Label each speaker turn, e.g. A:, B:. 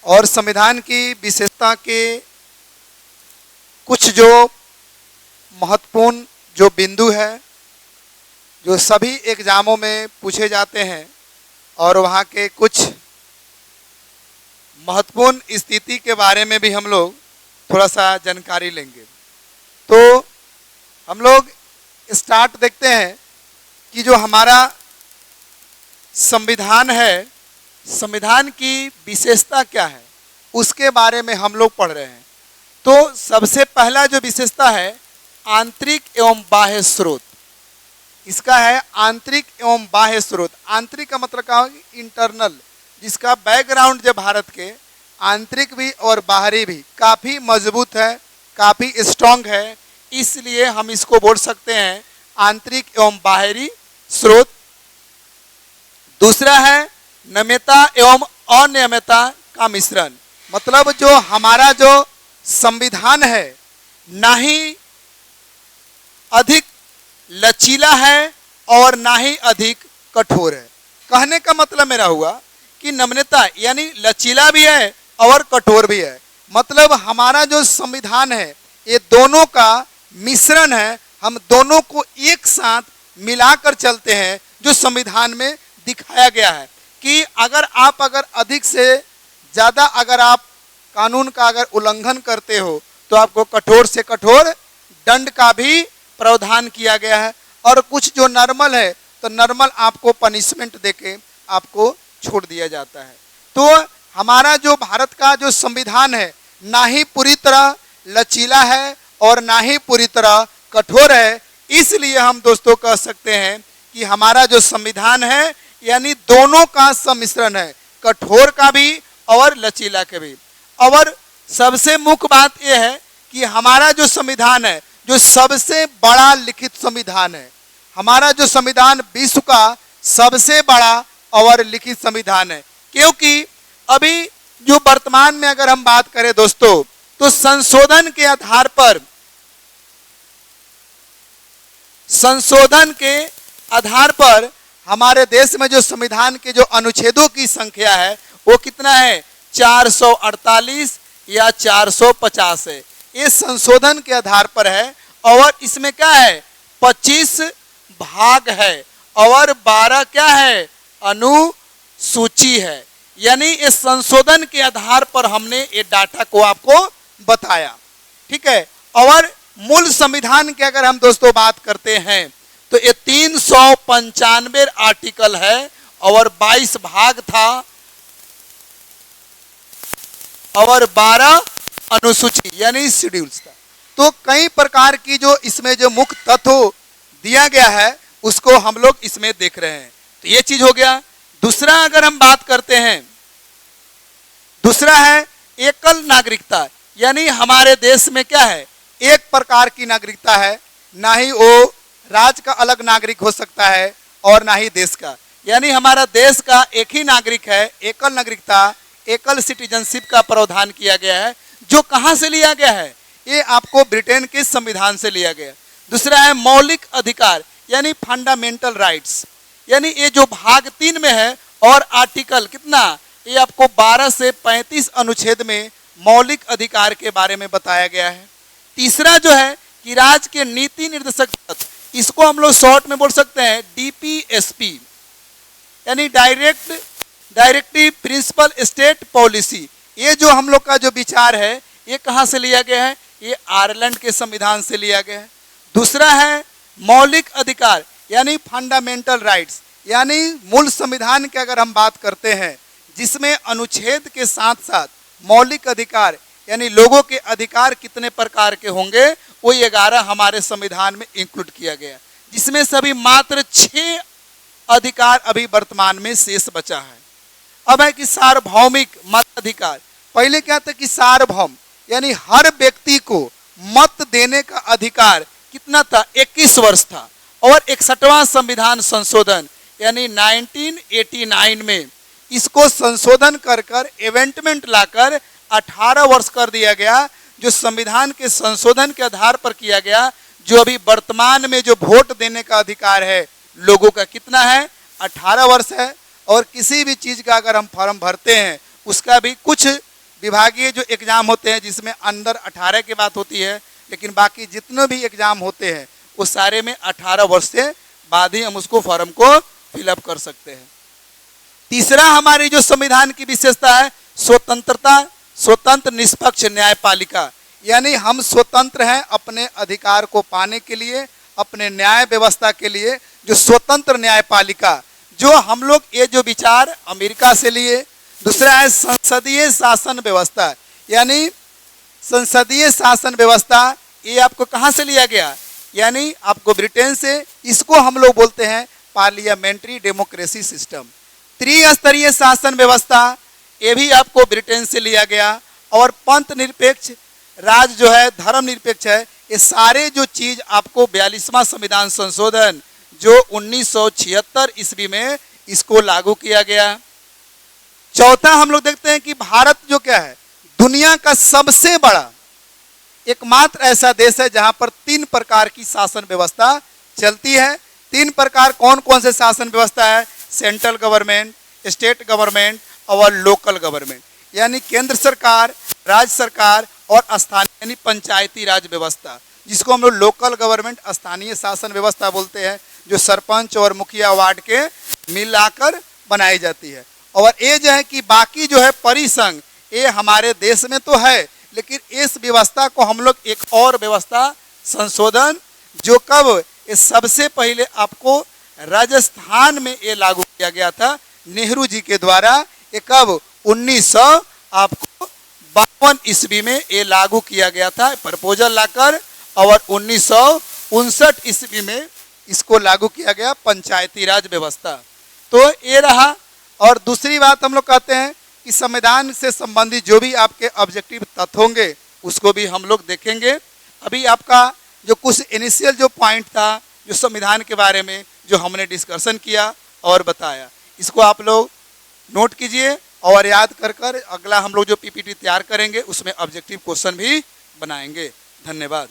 A: और संविधान की विशेषता के कुछ जो महत्वपूर्ण जो बिंदु है जो सभी एग्जामों में पूछे जाते हैं और वहाँ के कुछ महत्वपूर्ण स्थिति के बारे में भी हम लोग थोड़ा सा जानकारी लेंगे। तो हम लोग स्टार्ट देखते हैं कि जो हमारा संविधान है, संविधान की विशेषता क्या है उसके बारे में हम लोग पढ़ रहे हैं। तो सबसे पहला जो विशेषता है आंतरिक एवं बाह्य स्रोत, इसका है आंतरिक एवं बाह्य स्रोत। आंतरिक का मतलब क्या होगा? इंटरनल, जिसका बैकग्राउंड जो भारत के आंतरिक भी और बाहरी भी काफ़ी मजबूत है, काफ़ी स्ट्रॉन्ग है, इसलिए हम इसको बोल सकते हैं आंतरिक एवं बाहरी स्रोत। दूसरा है नियमितता एवं अनियमितता का मिश्रण, मतलब जो हमारा जो संविधान है ना ही अधिक लचीला है और ना ही अधिक कठोर है। कहने का मतलब मेरा हुआ कि नम्रता यानी लचीला भी है और कठोर भी है, मतलब हमारा जो संविधान है ये दोनों का मिश्रण है। हम दोनों को एक साथ मिलाकर चलते हैं जो संविधान में दिखाया गया है कि अगर अधिक से ज़्यादा अगर आप कानून का अगर उल्लंघन करते हो तो आपको कठोर से कठोर दंड का भी प्रावधान किया गया है, और कुछ जो नॉर्मल है तो नॉर्मल आपको पनिशमेंट देके आपको छोड़ दिया जाता है। तो हमारा जो भारत का जो संविधान है ना ही पूरी तरह लचीला है और ना ही पूरी तरह कठोर है, इसलिए हम दोस्तों कह सकते हैं कि हमारा जो संविधान है यानी दोनों का सम्मिश्रण है, कठोर का भी और लचीला के भी। और सबसे मुख्य बात यह है कि हमारा जो संविधान है जो सबसे बड़ा लिखित संविधान है, हमारा जो संविधान विश्व का सबसे बड़ा और लिखित संविधान है। क्योंकि अभी जो वर्तमान में अगर हम बात करें दोस्तों तो संशोधन के आधार पर हमारे देश में जो संविधान के जो अनुच्छेदों की संख्या है वो कितना है? 448 या 450 है। ये संशोधन के आधार पर है और इसमें क्या है? 25 भाग है और 12 क्या है? अनुसूची है। यानी इस संशोधन के आधार पर हमने ये डाटा को आपको बताया, ठीक है। और मूल संविधान की अगर हम दोस्तों बात करते हैं तो ये 395 आर्टिकल है और 22 भाग था और 12 अनुसूची यानी शेड्यूल्स था। तो कई प्रकार की जो इसमें जो मुख्य तत्व दिया गया है उसको हम लोग इसमें देख रहे हैं। तो ये चीज हो गया। दूसरा अगर हम बात करते हैं, दूसरा है एकल नागरिकता, यानी हमारे देश में क्या है? एक प्रकार की नागरिकता है, ना ही वो राज्य का अलग नागरिक हो सकता है और ना ही देश का। यानी हमारा देश का एक ही नागरिक है, एकल नागरिकता, एकल सिटीजनशिप का प्रावधान किया गया है। जो कहां से लिया गया है? ये आपको ब्रिटेन के संविधान से लिया गया। दूसरा है मौलिक अधिकार यानी फंडामेंटल राइट्स, यानी ये जो भाग 3 में है और आर्टिकल कितना? ये आपको 12 से 35 अनुच्छेद में मौलिक अधिकार के बारे में बताया गया है। तीसरा जो है कि राज्य के नीति निर्देशक तत्व, इसको हम लोग शॉर्ट में बोल सकते हैं DPSP, यानी डायरेक्टिव प्रिंसिपल स्टेट पॉलिसी। ये जो हम लोग का जो विचार है ये कहाँ से लिया गया है? ये आयरलैंड के संविधान से लिया गया है। दूसरा है मौलिक अधिकार यानी फंडामेंटल राइट्स, यानी मूल संविधान की अगर हम बात करते हैं जिसमें अनुच्छेद के साथ साथ मौलिक अधिकार यानी लोगों के अधिकार कितने प्रकार के होंगे वो 11 हमारे संविधान में इंक्लूड किया गया, जिसमें सभी मात्र 6 अधिकार अभी वर्तमान में शेष बचा है। अब है कि सार्वभौमिक मत अधिकार। पहले क्या था कि सार्वभौम यानी हर व्यक्ति को मत देने का अधिकार कितना था? 21 वर्ष था। और 61वां संविधान संशोधन यानी 1989 में इसको संशोधन कर इवेंटमेंट लाकर 18 वर्ष कर दिया गया, जो संविधान के संशोधन के आधार पर किया गया। जो अभी वर्तमान में जो वोट देने का अधिकार है लोगों का कितना है? 18 वर्ष है। और किसी भी चीज का अगर हम फॉर्म भरते हैं उसका भी कुछ विभागीय जो एग्जाम होते हैं जिसमें अंडर 18 की बात होती है, लेकिन बाकी जितने भी एग्जाम होते हैं उस सारे में 18 वर्ष से बाद ही हम उसको फॉर्म को फिलअप कर सकते हैं। तीसरा हमारी जो संविधान की विशेषता है स्वतंत्रता, स्वतंत्र निष्पक्ष न्यायपालिका, यानी हम स्वतंत्र हैं अपने अधिकार को पाने के लिए, अपने न्याय व्यवस्था के लिए। जो स्वतंत्र न्यायपालिका, जो हम लोग ये जो विचार अमेरिका से लिए। दूसरा है संसदीय शासन व्यवस्था, यानी संसदीय शासन व्यवस्था, ये आपको कहाँ से लिया गया, यानी आपको ब्रिटेन से। इसको हम लोग बोलते हैं पार्लियामेंट्री डेमोक्रेसी सिस्टम। त्रिस्तरीय शासन व्यवस्था, ये भी आपको ब्रिटेन से लिया गया। और पंथ निरपेक्ष राज जो है, धर्म निरपेक्ष है, ये सारे जो चीज आपको 42वां संविधान संशोधन जो 1976 ईस्वी में इसको लागू किया गया। चौथा हम लोग देखते हैं कि भारत जो क्या है, दुनिया का सबसे बड़ा एकमात्र ऐसा देश है जहां पर 3 प्रकार की शासन व्यवस्था चलती है। 3 प्रकार कौन कौन से शासन व्यवस्था है, सेंट्रल गवर्नमेंट, स्टेट गवर्नमेंट और लोकल गवर्नमेंट, यानी केंद्र सरकार, राज्य सरकार और स्थानीय यानी पंचायती राज व्यवस्था, जिसको हम लोग लोकल गवर्नमेंट स्थानीय शासन व्यवस्था बोलते हैं, जो सरपंच और मुखिया वार्ड के मिलाकर बनाई जाती है। और ये जो है कि बाकी जो है परिसंघ, ये हमारे देश में तो है, लेकिन इस व्यवस्था को हम लोग एक और व्यवस्था संशोधन जो कब, ये सबसे पहले आपको राजस्थान में ये लागू किया गया था नेहरू जी के द्वारा। ये कब, 1952 ईस्वी में ये लागू किया गया था प्रपोजल लाकर, और 1959 ईस्वी में इसको लागू किया गया पंचायती राज व्यवस्था। तो ये रहा। और दूसरी बात हम लोग कहते हैं कि संविधान से संबंधित जो भी आपके ऑब्जेक्टिव तथ्य होंगे उसको भी हम लोग देखेंगे। अभी आपका जो कुछ इनिशियल जो पॉइंट था जो संविधान के बारे में जो हमने डिस्कशन किया और बताया, इसको आप लोग नोट कीजिए और याद कर कर अगला हम लोग जो पीपीटी तैयार करेंगे उसमें ऑब्जेक्टिव क्वेश्चन भी बनाएंगे। धन्यवाद।